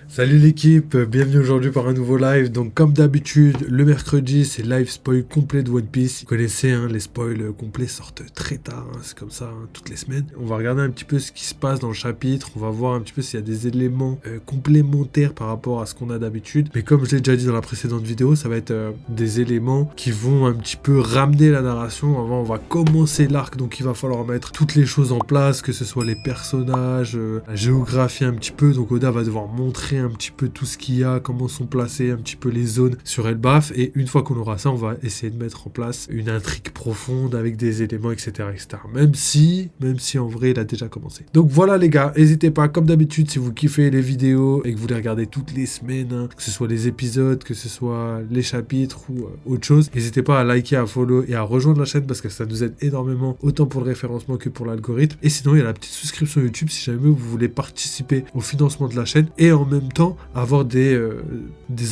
Salut l'équipe, bienvenue aujourd'hui pour un nouveau live. Donc comme d'habitude, le mercredi, c'est live spoil complet de One Piece. Vous connaissez, les spoils complets sortent très tard, c'est comme ça toutes les semaines. On va regarder un petit peu ce qui se passe dans le chapitre, on va voir un petit peu s'il y a des éléments complémentaires par rapport à ce qu'on a d'habitude. Mais comme je l'ai déjà dit dans la précédente vidéo, ça va être des éléments qui vont un petit peu ramener la narration. Avant, on va commencer l'arc, donc il va falloir mettre toutes les choses en place, que ce soit les personnages, la géographie un petit peu. Donc Oda va devoir montrer un petit peu tout ce qu'il y a, comment sont placées un petit peu les zones sur Elbaf, et une fois qu'on aura ça, on va essayer de mettre en place une intrigue profonde avec des éléments, etc. etc. Même si en vrai il a déjà commencé. Donc voilà les gars, n'hésitez pas, comme d'habitude, si vous kiffez les vidéos et que vous les regardez toutes les semaines, que ce soit les épisodes, que ce soit les chapitres ou autre chose, n'hésitez pas à liker, à follow et à rejoindre la chaîne parce que ça nous aide énormément, autant pour le référencement que pour l'algorithme. Et sinon il y a la petite souscription YouTube si jamais vous voulez participer au financement de la chaîne et en même temps avoir des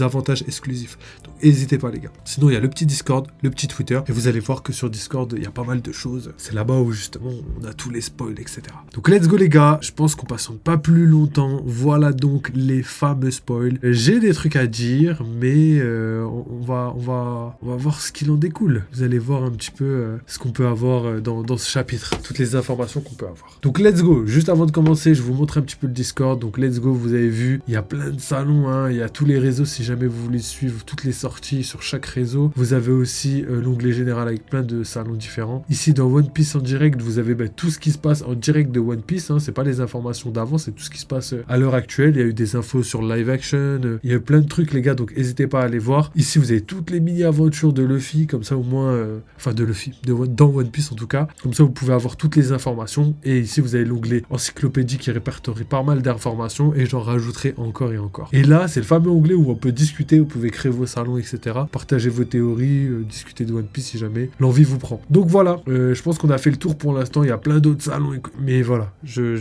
avantages exclusifs. Donc n'hésitez pas les gars. Sinon il y a le petit Discord, le petit Twitter, et vous allez voir que sur Discord il y a pas mal de choses. C'est là-bas où justement on a tous les spoils, etc. Donc let's go les gars, je pense qu'on patiente pas plus longtemps. Voilà donc les fameux spoils. J'ai des trucs à dire, mais on va voir ce qu'il en découle. Vous allez voir un petit peu ce qu'on peut avoir dans ce chapitre, toutes les informations qu'on peut avoir. Donc let's go. Juste avant de commencer, je vous montre un petit peu le Discord. Donc let's go, vous avez vu, il y a plein de salons, il y a tous les réseaux si jamais vous voulez suivre toutes les sorties sur chaque réseau. Vous avez aussi l'onglet général avec plein de salons différents. Ici dans One Piece en direct, vous avez tout ce qui se passe en direct de One Piece, c'est pas les informations d'avant, c'est tout ce qui se passe à l'heure actuelle. Il y a eu des infos sur live action, il y a eu plein de trucs les gars, donc n'hésitez pas à aller voir. Ici vous avez toutes les mini-aventures de Luffy, comme ça au moins, de Luffy, dans One Piece en tout cas, comme ça vous pouvez avoir toutes les informations. Et ici vous avez l'onglet encyclopédie qui répertorie pas mal d'informations, et j'en rajouterai encore et encore. Et là c'est le fameux onglet où on peut discuter, vous pouvez créer vos salons, etc. Partager vos théories, discuter de One Piece si jamais l'envie vous prend. Donc voilà, je pense qu'on a fait le tour pour l'instant, il y a plein d'autres salons, mais voilà, je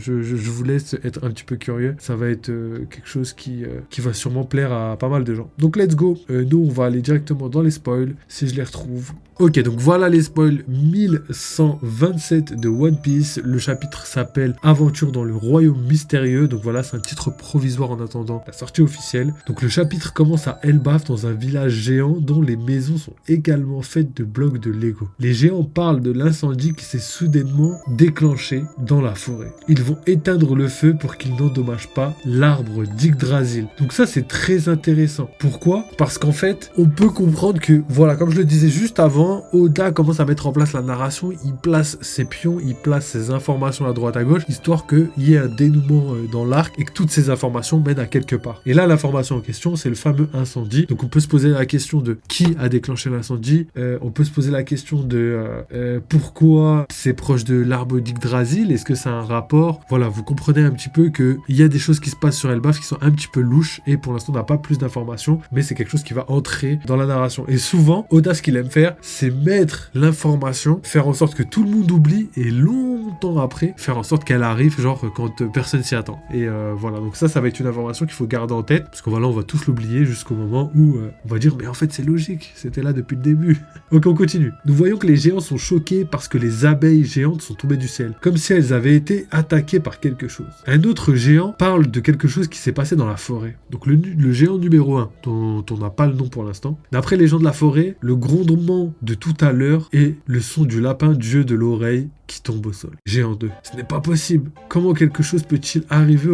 vous laisse être un petit peu curieux, ça va être quelque chose qui va sûrement plaire à pas mal de gens. Donc let's go, nous on va aller directement dans les spoils, si je les retrouve. Ok, donc voilà les spoils 1127 de One Piece. Le chapitre s'appelle Aventure dans le Royaume Mystérieux. Donc voilà, c'est un titre provisoire en attendant la sortie officielle. Donc le chapitre commence à Elbaf, dans un village géant dont les maisons sont également faites de blocs de Lego. Les géants parlent de l'incendie qui s'est soudainement déclenché dans la forêt. Ils vont éteindre le feu pour qu'il n'endommage pas l'arbre d'Yggdrasil. Donc ça c'est très intéressant. Pourquoi ? Parce qu'en fait, on peut comprendre que, voilà, comme je le disais juste avant, Oda commence à mettre en place la narration, il place ses pions, il place ses informations à droite à gauche, histoire qu'il y ait un dénouement dans l'arc et que toutes ces informations mènent à quelque part. Et là, l'information en question, c'est le fameux incendie. Donc on peut se poser la question de qui a déclenché l'incendie, on peut se poser la question de pourquoi c'est proche de l'arbre d'Yggdrasil, est-ce que ça a un rapport ? Voilà, vous comprenez un petit peu qu'il y a des choses qui se passent sur Elbaf qui sont un petit peu louches, et pour l'instant on n'a pas plus d'informations, mais c'est quelque chose qui va entrer dans la narration. Et souvent, Oda, ce qu'il aime faire, c'est mettre l'information, faire en sorte que tout le monde oublie, et longtemps après, faire en sorte qu'elle arrive, genre quand personne s'y attend. Et voilà, donc ça va être une information qu'il faut garder en tête, parce que voilà, on va tous l'oublier jusqu'au moment où on va dire, mais en fait c'est logique, c'était là depuis le début. Ok, on continue. Nous voyons que les géants sont choqués parce que les abeilles géantes sont tombées du ciel, comme si elles avaient été attaquées par quelque chose. Un autre géant parle de quelque chose qui s'est passé dans la forêt. Donc le géant numéro 1, dont on n'a pas le nom pour l'instant. D'après les gens de la forêt, le grondement de tout à l'heure est le son du lapin dieu de l'oreille qui tombe au sol. Géant 2. Ce n'est pas possible. Comment quelque chose peut-il arriver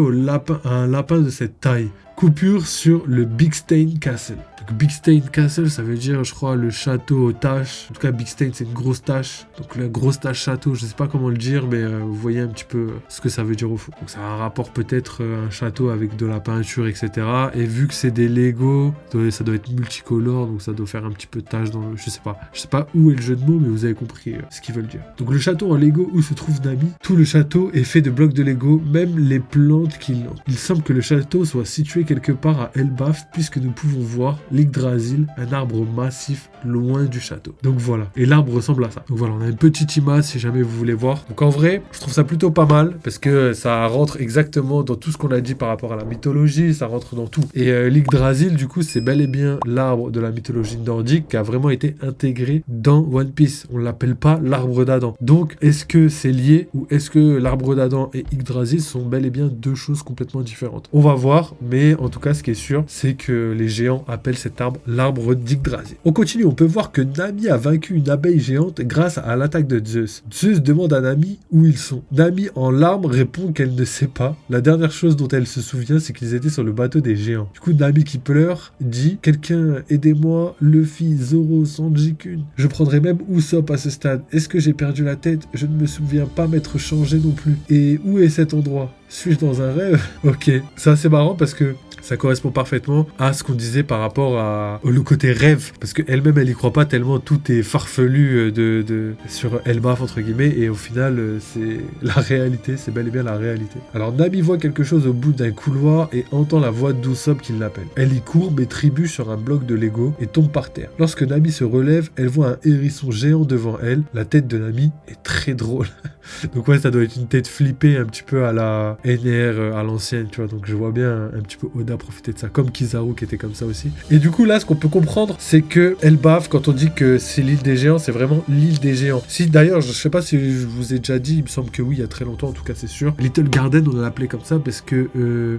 à un lapin de cette taille ? Coupure sur le Big Stain Castle. Donc Big Stain Castle, ça veut dire, je crois, le château aux taches. En tout cas, Big Stain, c'est une grosse tache. Donc la grosse tache château, je sais pas comment le dire, mais vous voyez un petit peu ce que ça veut dire au fond. Donc ça a un rapport peut-être un château avec de la peinture, etc. Et vu que c'est des Lego, ça doit être multicolore, donc ça doit faire un petit peu de tache dans le... Je sais pas où est le jeu de mots, mais vous avez compris ce qu'ils veulent dire. Donc le château en Lego où se trouve Nami, tout le château est fait de blocs de Lego, même les plantes qui l'entourent. Il semble que le château soit situé quelque part à Elbaf, puisque nous pouvons voir l'Yggdrasil, un arbre massif loin du château. Donc voilà, et l'arbre ressemble à ça. Donc voilà, on a une petite image si jamais vous voulez voir. Donc en vrai, je trouve ça plutôt pas mal, parce que ça rentre exactement dans tout ce qu'on a dit par rapport à la mythologie, ça rentre dans tout. Et l'Yggdrasil, du coup, c'est bel et bien l'arbre de la mythologie nordique qui a vraiment été intégré dans One Piece. On l'appelle pas l'arbre d'Adam. Donc, est-ce que c'est lié, ou est-ce que l'arbre d'Adam et Yggdrasil sont bel et bien deux choses complètement différentes ? On va voir, mais en tout cas, ce qui est sûr, c'est que les géants appellent cet arbre l'arbre d'Yggdrasil. On continue, on peut voir que Nami a vaincu une abeille géante grâce à l'attaque de Zeus. Zeus demande à Nami où ils sont. Nami, en larmes, répond qu'elle ne sait pas. La dernière chose dont elle se souvient, c'est qu'ils étaient sur le bateau des géants. Du coup, Nami qui pleure dit « Quelqu'un, aidez-moi, Luffy, Zoro, Sanji-kun. Je prendrai même Usopp à ce stade. Est-ce que j'ai perdu la tête? Je ne me souviens pas m'être changé non plus. Et où est cet endroit? Suis-je dans un rêve ?» Ok, c'est assez marrant parce que ça correspond parfaitement à ce qu'on disait par rapport au côté rêve, parce qu'elle-même elle y croit pas tellement, tout est farfelu sur Elbaf entre guillemets, et au final c'est la réalité, c'est bel et bien la réalité. Alors Nami voit quelque chose au bout d'un couloir et entend la voix d'Usopp qui l'appelle. Elle y court mais trébuche sur un bloc de Lego et tombe par terre. Lorsque Nami se relève, elle voit un hérisson géant devant elle. La tête de Nami est très drôle. Donc ouais, ça doit être une tête flippée un petit peu à la NR à l'ancienne, tu vois. Donc je vois bien un petit peu Oda profiter de ça, comme Kizaru qui était comme ça aussi. Et du coup là, ce qu'on peut comprendre, c'est que Elbaf, quand on dit que c'est l'île des géants, c'est vraiment l'île des géants. Si d'ailleurs, je sais pas si je vous ai déjà dit, il me semble que oui, il y a très longtemps, en tout cas c'est sûr. Little Garden, on l'appelait comme ça parce que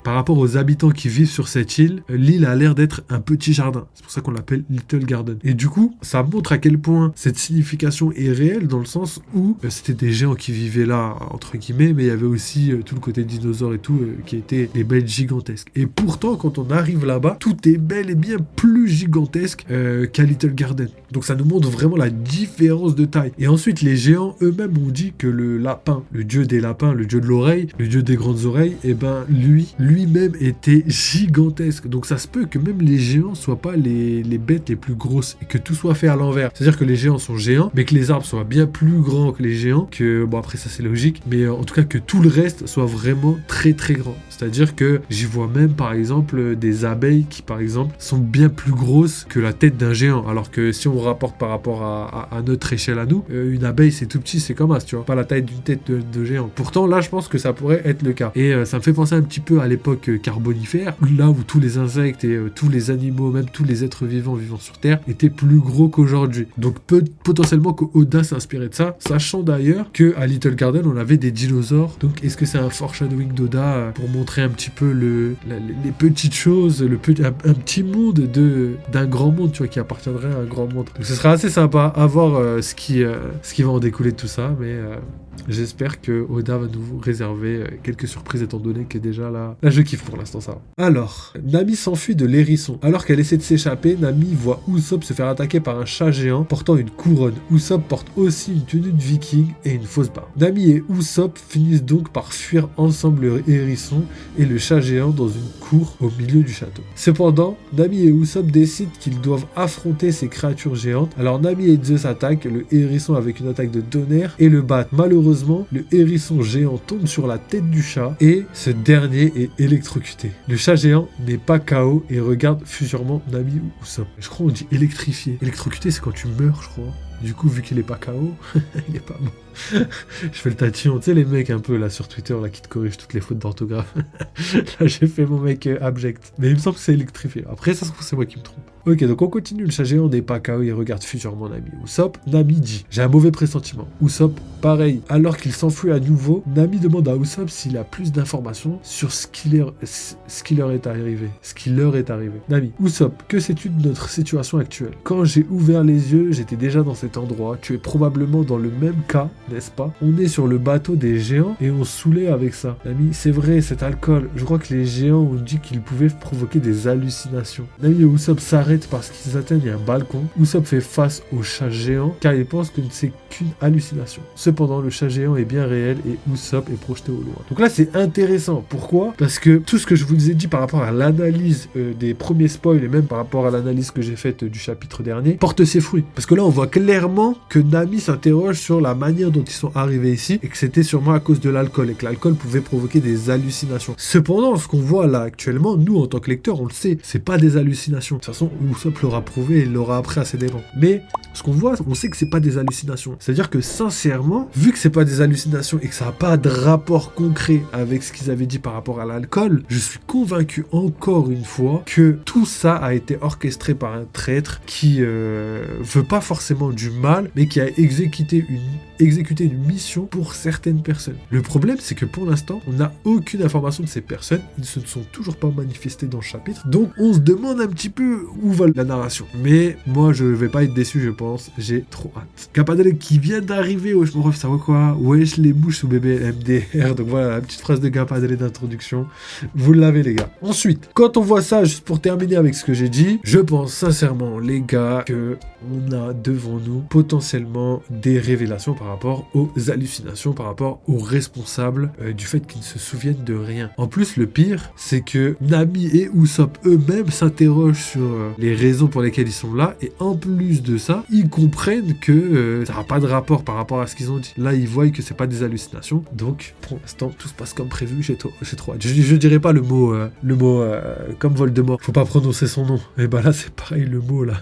par rapport aux habitants qui vivent sur cette île, l'île a l'air d'être un petit jardin. C'est pour ça qu'on l'appelle Little Garden. Et du coup, ça montre à quel point cette signification est réelle dans le sens où c'était des géants qui vivaient là, entre guillemets, mais il y avait aussi tout le côté dinosaure et tout, qui étaient des bêtes gigantesques. Et pourtant, quand on arrive là-bas, tout est bel et bien plus gigantesque qu'à Little Garden. Donc ça nous montre vraiment la différence de taille. Et ensuite, les géants eux-mêmes ont dit que le lapin, le dieu des lapins, le dieu de l'oreille, le dieu des grandes oreilles, et ben lui-même était gigantesque. Donc ça se peut que même les géants soient pas les bêtes les plus grosses et que tout soit fait à l'envers. C'est-à-dire que les géants sont géants, mais que les arbres soient bien plus grands que les géants, que bon après ça c'est logique, mais en tout cas que tout le reste soit vraiment très très grand. C'est-à-dire que j'y vois même par exemple des abeilles qui par exemple sont bien plus grosses que la tête d'un géant, alors que si on rapporte par rapport à notre échelle à nous, une abeille c'est tout petit, c'est comme as, tu vois, pas la taille d'une tête de géant. Pourtant là je pense que ça pourrait être le cas. Et ça me fait penser un petit peu à l'époque carbonifère, là où tous les insectes et tous les animaux, même tous les êtres vivant sur Terre étaient plus gros qu'aujourd'hui. Donc potentiellement que Oda s'est inspiré de ça, sachant d'ailleurs que à Little Garden on avait des dinosaures. Donc est-ce que c'est un foreshadowing d'Oda pour montrer un petit peu les petites choses, un petit monde d'un grand monde, tu vois, qui appartiendrait à un grand monde. Donc ce sera assez sympa à voir ce qui va en découler de tout ça, mais j'espère que Oda va nous réserver quelques surprises étant donné que déjà là je kiffe pour l'instant ça. Alors, Nami s'enfuit de l'hérisson. Alors qu'elle essaie de s'échapper, Nami voit Usopp se faire attaquer par un chat géant portant une couronne. Usopp porte aussi une tenue de viking et une fausse barbe. Nami et Usopp finissent donc par fuir ensemble le hérisson et le chat géant dans une cour au milieu du château. Cependant, Nami et Usopp décident qu'ils doivent affronter ces créatures géantes. Alors Nami et Zeus attaquent le hérisson avec une attaque de tonnerre et le battent. Malheureusement, le hérisson géant tombe sur la tête du chat et ce dernier est électrocuté. Le chat géant n'est pas KO et regarde fusionnellement Nami ou Usopp. Je crois qu'on dit électrifié. Électrocuté, c'est quand tu meurs, je crois. Du coup, vu qu'il est pas KO, il est pas bon. Je fais le tatillon, tu sais les mecs un peu là sur Twitter là qui te corrigent toutes les fautes d'orthographe. Là j'ai fait mon mec abject. Mais il me semble que c'est électrifié. Après ça se trouve c'est moi qui me trompe. Ok, donc on continue, le chat géant n'est pas KO, il regarde fusionnellement Nami. Usopp, Nami dit, j'ai un mauvais pressentiment. Usopp, pareil. Alors qu'il s'enfuit à nouveau, Nami demande à Usopp s'il a plus d'informations sur ce qui leur est arrivé. Nami, Usopp, que sais-tu de notre situation actuelle? Quand j'ai ouvert les yeux, j'étais déjà dans cet endroit. Tu es probablement dans le même cas, n'est-ce pas? On est sur le bateau des géants et on saoulait avec ça. Nami, c'est vrai, cet alcool. Je crois que les géants ont dit qu'il pouvait provoquer des hallucinations. Nami et Usopp s'arrêtent parce qu'ils atteignent un balcon. Usopp fait face au chat géant car il pense que c'est qu'une hallucination. Cependant, le chat géant est bien réel et Usopp est projeté au loin. Donc là, c'est intéressant. Pourquoi? Parce que tout ce que je vous ai dit par rapport à l'analyse des premiers spoils et même par rapport à l'analyse que j'ai faite du chapitre dernier porte ses fruits. Parce que là, on voit clairement que Nami s'interroge sur la manière dont ils sont arrivés ici et que c'était sûrement à cause de l'alcool et que l'alcool pouvait provoquer des hallucinations. Cependant, ce qu'on voit là actuellement, nous en tant que lecteurs, on le sait, c'est pas des hallucinations. De toute façon, Usopp l'aura prouvé et il l'aura appris à ses dépens. Mais ce qu'on voit, on sait que c'est pas des hallucinations. C'est-à-dire que sincèrement, vu que c'est pas des hallucinations et que ça n'a pas de rapport concret avec ce qu'ils avaient dit par rapport à l'alcool, je suis convaincu encore une fois que tout ça a été orchestré par un traître qui veut pas forcément du mal, mais qui a exécuté une mission pour certaines personnes. Le problème, c'est que pour l'instant, on n'a aucune information de ces personnes. Ils ne se sont toujours pas manifestés dans le chapitre. Donc, on se demande un petit peu où va la narration. Mais moi, je vais pas être déçu, je pense. J'ai trop hâte. Gapadele qui vient d'arriver. Wesh, mon ref, ça va quoi? Wesh, les mouches sous bébé MDR. Donc voilà, la petite phrase de Gapadele d'introduction. Vous l'avez, les gars. Ensuite, quand on voit ça, juste pour terminer avec ce que j'ai dit, je pense sincèrement, les gars, que on a devant nous potentiellement des révélations par rapport aux hallucinations, par rapport aux responsables du fait qu'ils ne se souviennent de rien. En plus, le pire, c'est que Nami et Usopp eux-mêmes s'interrogent sur les raisons pour lesquelles ils sont là, et en plus de ça, ils comprennent que ça n'a pas de rapport par rapport à ce qu'ils ont dit. Là, ils voient que c'est pas des hallucinations, donc pour l'instant, tout se passe comme prévu, j'ai trop hâte. Je dirais pas le mot comme Voldemort, faut pas prononcer son nom. Et bah là, c'est pareil, le mot là.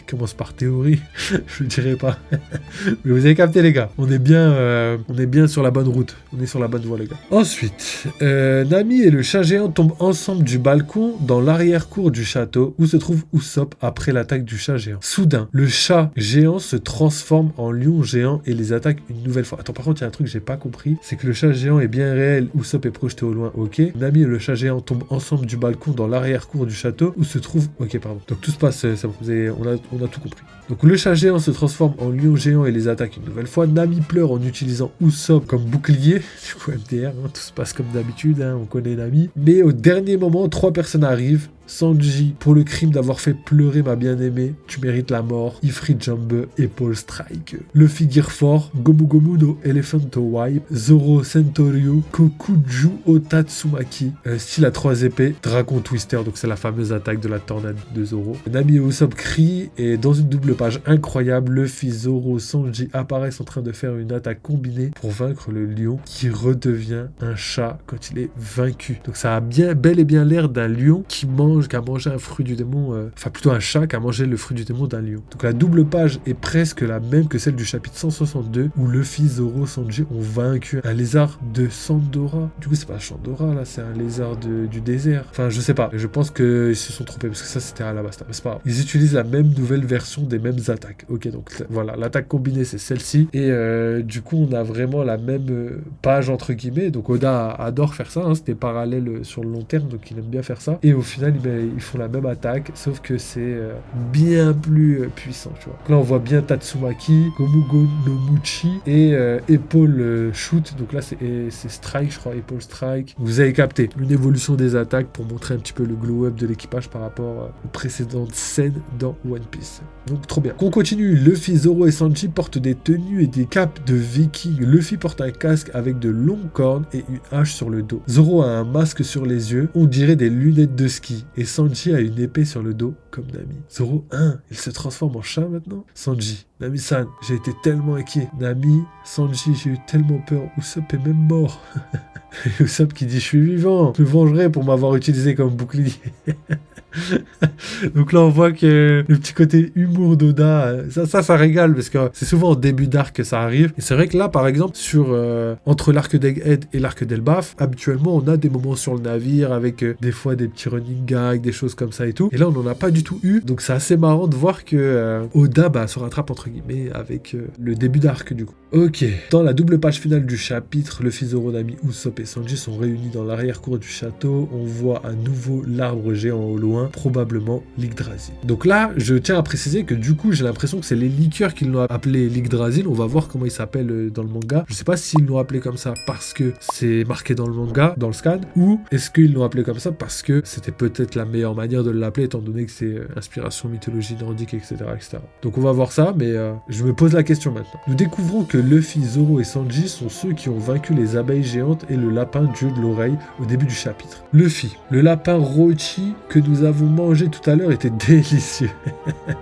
Commence par théorie, je dirais pas. Mais vous avez capté, les gars. On est bien sur la bonne route. On est sur la bonne voie, les gars. Ensuite, Nami et le chat géant tombent ensemble du balcon dans l'arrière-cour du château où se trouve Usopp après l'attaque du chat géant. Soudain, le chat géant se transforme en lion géant et les attaque une nouvelle fois. Attends, par contre, il y a un truc que j'ai pas compris. C'est que le chat géant est bien réel. Usopp est projeté au loin. Ok. Nami et le chat géant tombent ensemble du balcon dans l'arrière-cour du château où se trouve... Ok, pardon. Donc tout se passe... Ça, on a tout compris. Donc le chat géant se transforme en lion géant et les attaque une nouvelle fois. Nami pleure en utilisant Usopp comme bouclier. Du coup, MDR, tout se passe comme d'habitude, on connaît Nami. Mais au dernier moment, 3 personnes arrivent. Sanji, pour le crime d'avoir fait pleurer ma bien-aimée, tu mérites la mort. Ifrit Jumbe et Paul Strike. Luffy Gearfort, Gomu Gomu no Elephanto Wipe, Zoro Sentoryu, Kokuju Otatsumaki, style à 3 épées, Dragon Twister, donc c'est la fameuse attaque de la tornade de Zoro. Nami et Usopp crient, et dans une double page incroyable, Luffy, Zoro, Sanji apparaissent en train de faire une attaque combinée pour vaincre le lion qui redevient un chat quand il est vaincu. Donc ça a bel et bien l'air d'un lion qui a mangé un fruit du démon, enfin plutôt un chat qui a mangé le fruit du démon d'un lion. Donc la double page est presque la même que celle du chapitre 162 où Luffy, Zoro, Sanji ont vaincu un lézard de Sandora. Du coup c'est pas Sandora là, c'est un lézard du désert. Enfin je sais pas, je pense qu'ils se sont trompés parce que ça c'était Alabasta, mais c'est pas grave. Ils utilisent la même nouvelle version des mêmes attaques. Ok, donc voilà, l'attaque combinée c'est celle-ci et du coup on a vraiment la même page entre guillemets. Donc Oda adore faire ça, c'était parallèle sur le long terme, donc il aime bien faire ça. Et au final ils font la même attaque, sauf que c'est bien plus puissant, tu vois. Donc là, on voit bien Tatsumaki, Gomugo no Muchi et Épaule Shoot. Donc là, c'est Strike, je crois, Épaule Strike. Vous avez capté une évolution des attaques pour montrer un petit peu le glow-up de l'équipage par rapport aux précédentes scènes dans One Piece. Donc, trop bien. Qu'on continue. Luffy, Zoro et Sanji portent des tenues et des capes de viking. Luffy porte un casque avec de longues cornes et une hache sur le dos. Zoro a un masque sur les yeux. On dirait des lunettes de ski. Et Sanji a une épée sur le dos, comme Nami. Zoro, il se transforme en chat maintenant? Sanji, Nami-san, j'ai été tellement inquiet. Nami, Sanji, j'ai eu tellement peur. Usopp est même mort. Usopp qui dit, je suis vivant. Je me vengerai pour m'avoir utilisé comme bouclier. Donc là on voit que le petit côté humour d'Oda, ça régale parce que c'est souvent au début d'arc que ça arrive. Et c'est vrai que là par exemple entre l'arc d'Egghead et l'arc d'Elbaf, habituellement on a des moments sur le navire avec des fois des petits running gags, des choses comme ça et tout. Et là on n'en a pas du tout eu. Donc c'est assez marrant de voir que Oda se rattrape entre guillemets avec le début d'arc du coup. Ok, dans la double page finale du chapitre, Luffy, Zoro, Nami, Usopp et Sanji sont réunis dans l'arrière-cour du château. On voit à nouveau l'arbre géant au loin, probablement l'Yggdrasil. Donc là, je tiens à préciser que du coup, j'ai l'impression que c'est les liqueurs qui l'ont appelé l'Yggdrasil. On va voir comment il s'appelle dans le manga. Je sais pas s'ils l'ont appelé comme ça parce que c'est marqué dans le manga, dans le scan, ou est-ce qu'ils l'ont appelé comme ça parce que c'était peut-être la meilleure manière de l'appeler étant donné que c'est inspiration mythologie nordique, etc., etc. Donc on va voir ça, mais je me pose la question maintenant. Nous découvrons que Luffy, Zoro et Sanji sont ceux qui ont vaincu les abeilles géantes et le lapin dieu de l'oreille au début du chapitre. Luffy, le lapin Rochi que nous avons mangé tout à l'heure était délicieux.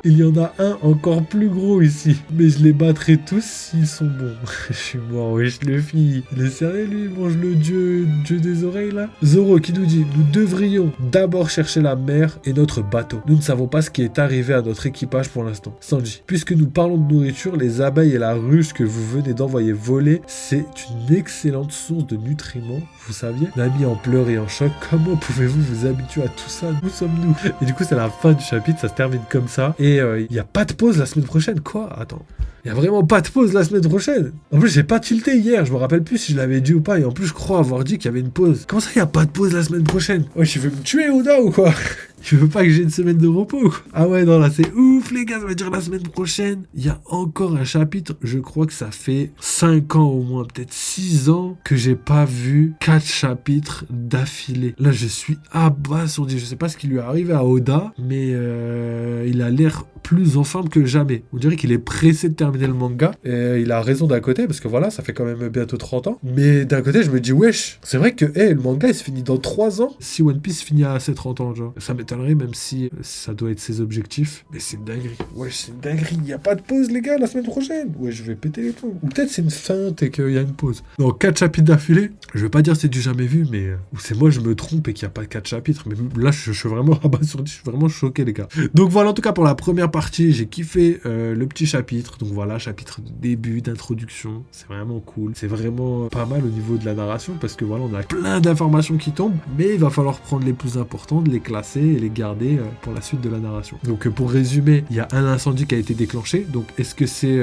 Il y en a un encore plus gros ici, mais je les battrai tous s'ils sont bons. Je suis mort, wesh Luffy. Il est sérieux lui, il mange le dieu des oreilles là. Zoro qui nous dit, nous devrions d'abord chercher la mer et notre bateau. Nous ne savons pas ce qui est arrivé à notre équipage pour l'instant. Sanji, puisque nous parlons de nourriture, les abeilles et la ruche que vous venez d'envoyer voler, c'est une excellente source de nutriments, vous saviez? Nami en pleurs et en choc, comment pouvez-vous vous habituer à tout ça? Nous sommes nous. Et du coup, c'est la fin du chapitre, ça se termine comme ça. Et il n'y a pas de pause la semaine prochaine. Quoi? Attends. Il y a vraiment pas de pause la semaine prochaine. En plus, j'ai pas tilté hier, je me rappelle plus si je l'avais dit ou pas. Et en plus, je crois avoir dit qu'il y avait une pause. Comment ça, il y a pas de pause la semaine prochaine? Ouais, tu veux me tuer, Oda, ou quoi? Tu veux pas que j'ai une semaine de repos, quoi? Ah ouais, non, là, c'est ouf, les gars, ça veut dire la semaine prochaine. Il y a encore un chapitre, je crois que ça fait 5 ans au moins, peut-être 6 ans, que j'ai pas vu 4 chapitres d'affilée. Là, je suis abasourdi. Je sais pas ce qui lui est arrivé à Oda, mais il a l'air plus en forme que jamais. On dirait qu'il est pressé de terminer le manga. Et il a raison d'un côté, parce que voilà, ça fait quand même bientôt 30 ans. Mais d'un côté, je me dis, wesh, c'est vrai que le manga, il se finit dans 3 ans. Si One Piece finit à ses 30 ans, genre. Ça m'étonnerait, même si ça doit être ses objectifs. Mais c'est une dinguerie. Wesh, c'est une dinguerie. Il n'y a pas de pause, les gars, la semaine prochaine. Ouais, je vais péter les plombs. Ou peut-être c'est une feinte et qu'il y a une pause. Donc, 4 chapitres d'affilée. Je vais pas dire c'est du jamais vu, mais ou c'est moi, je me trompe et qu'il n'y a pas 4 chapitres. Mais là, je suis vraiment abasourdi. Je suis vraiment choqué, les gars. Donc, voilà, en tout cas, pour la première partie, j'ai kiffé le petit chapitre. Donc voilà, chapitre de début, d'introduction. C'est vraiment cool. C'est vraiment pas mal au niveau de la narration parce que voilà, on a plein d'informations qui tombent, mais il va falloir prendre les plus importantes, les classer et les garder pour la suite de la narration. Donc pour résumer, il y a un incendie qui a été déclenché. Donc est-ce que c'est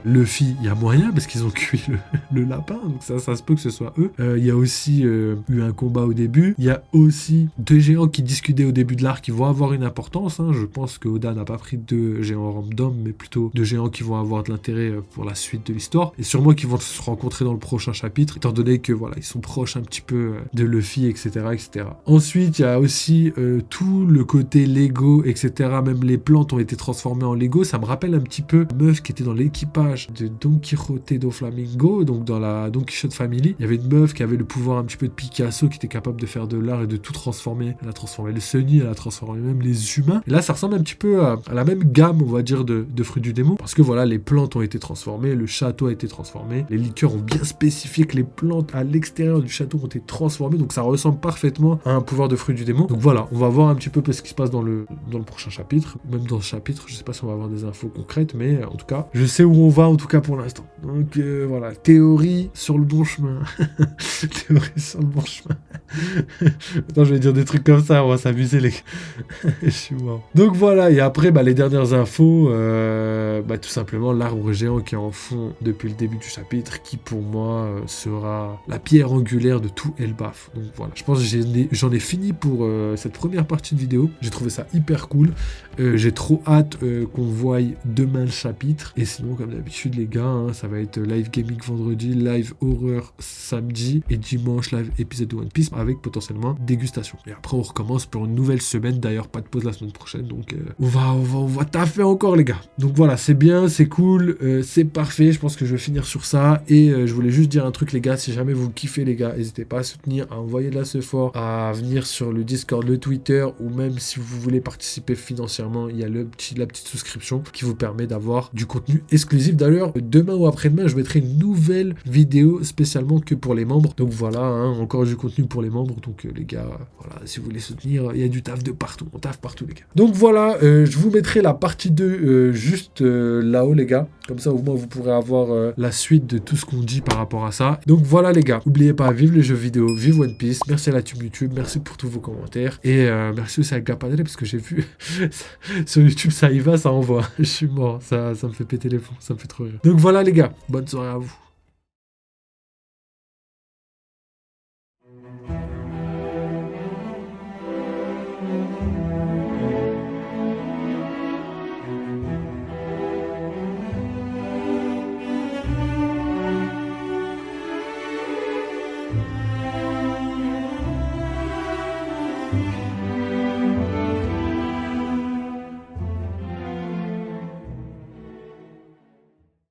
Luffy? Il y a moyen parce qu'ils ont cuit le lapin. Donc ça se peut que ce soit eux. Il y a aussi eu un combat au début. Il y a aussi 2 géants qui discutaient au début de l'arc qui vont avoir une importance. Je pense que Oda n'a pas pris 2 géants random, mais plutôt 2 géants qui vont avoir de l'intérêt pour la suite de l'histoire. Et sûrement qu'ils vont se rencontrer dans le prochain chapitre, étant donné que voilà, ils sont proches un petit peu de Luffy, etc., etc. Ensuite, il y a aussi tout le côté Lego, etc. Même les plantes ont été transformées en Lego. Ça me rappelle un petit peu une meuf qui était dans l'équipage de Don Quijote do Flamingo, donc dans la Don Quichotte Family. Il y avait une meuf qui avait le pouvoir un petit peu de Picasso, qui était capable de faire de l'art et de tout transformer. Elle a transformé le Sunny, elle a transformé même les humains. Et là, ça ressemble un petit peu à la même gamme, on va dire, de fruits du démon, parce que voilà, les plantes ont été transformées, le château a été transformé, les liqueurs ont bien spécifié que les plantes à l'extérieur du château ont été transformées, donc ça ressemble parfaitement à un pouvoir de fruits du démon. Donc voilà, on va voir un petit peu ce qui se passe dans le prochain chapitre. Même dans ce chapitre, je sais pas si on va avoir des infos concrètes, mais en tout cas, je sais où on va en tout cas pour l'instant. Donc voilà, théorie sur le bon chemin. Théorie sur le bon chemin. Attends, je vais dire des trucs comme ça, on va s'amuser les gars. Je suis mort. Donc voilà, et après, les dernières infos, tout simplement l'arbre géant qui est en fond depuis le début du chapitre, qui pour moi sera la pierre angulaire de tout Elbaf. Donc voilà, je pense que j'en ai fini pour cette première partie de vidéo. J'ai trouvé ça hyper cool. J'ai trop hâte qu'on voie demain le chapitre. Et sinon, comme d'habitude, les gars, ça va être live gaming vendredi, live horreur samedi et dimanche live épisode de One Piece avec potentiellement dégustation. Et après, on recommence pour une nouvelle semaine. D'ailleurs, pas de pause la semaine prochaine. Donc, on va taffer encore, les gars. Donc voilà, c'est bien, c'est cool, c'est parfait. Je pense que je vais finir sur ça. Et je voulais juste dire un truc, les gars. Si jamais vous kiffez, les gars, n'hésitez pas à soutenir, à envoyer de la support, à venir sur le Discord, le Twitter, ou même si vous voulez participer financièrement, il y a la petite souscription qui vous permet d'avoir du contenu exclusif. D'ailleurs, demain ou après-demain, je mettrai une nouvelle vidéo spécialement que pour les membres. Donc voilà, encore du contenu pour les membres. Donc les gars, voilà, si vous voulez soutenir, il y a du taf de partout. On taffe partout, les gars. Donc voilà, je vous mettrai la partie 2 juste là-haut, les gars. Comme ça, au moins, vous pourrez avoir la suite de tout ce qu'on dit par rapport à ça. Donc voilà, les gars. N'oubliez pas, vive les jeux vidéo, vive One Piece. Merci à la team YouTube, merci pour tous vos commentaires. Et merci aussi à Gapanel, parce que j'ai vu sur YouTube, ça y va, ça envoie. Je suis mort, ça me fait péter les plombs, ça me fait trop rire. Donc voilà, les gars, bonne soirée à vous.